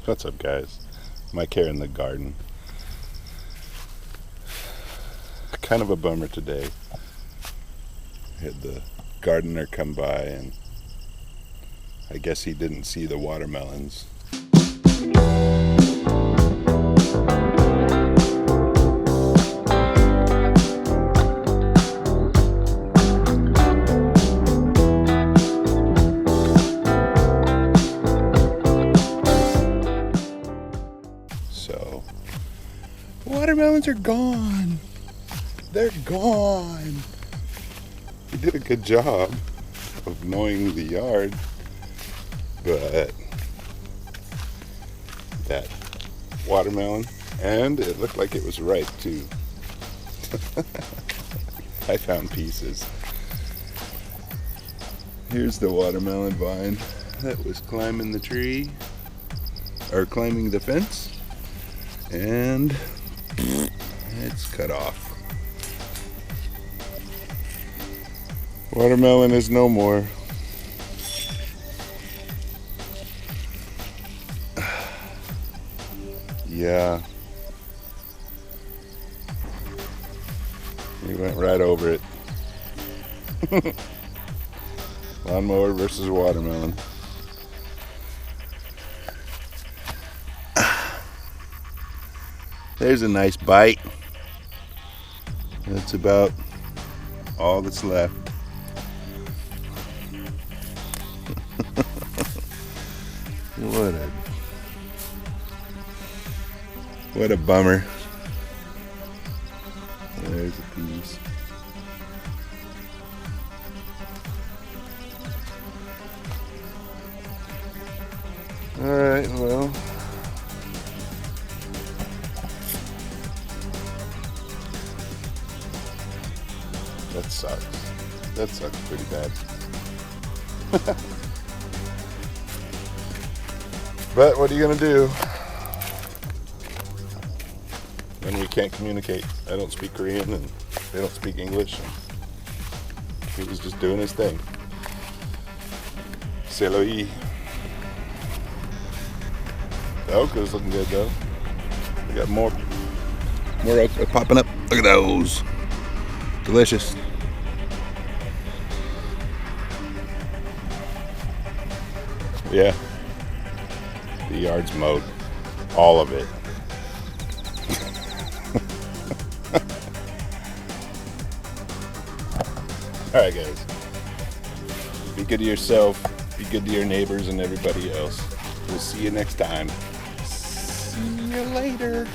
What's up, guys? Mike here in the garden. Kind of a bummer today. Had the gardener come by and I guess he didn't see the watermelons. So, watermelons are gone. They're gone. He did a good job of mowing the yard, but that watermelon, and it looked like it was ripe too. I found pieces. Here's the watermelon vine that was climbing the tree, or climbing the fence, and it's cut off. Watermelon is no more. Yeah. We went right over it. Lawnmower versus watermelon. There's a nice bite. That's about all that's left. What a bummer. There's a piece. Alright, well. That sucks. That sucks pretty bad. But what are you gonna do when we can't communicate? I don't speak Korean and they don't speak English. He was just doing his thing. C'est la vie. The okra's looking good though. We got more okra popping up. Look at those. Delicious. Yeah. The yard's mowed. All of it. Alright, guys. Be good to yourself. Be good to your neighbors and everybody else. We'll see you next time. See you later.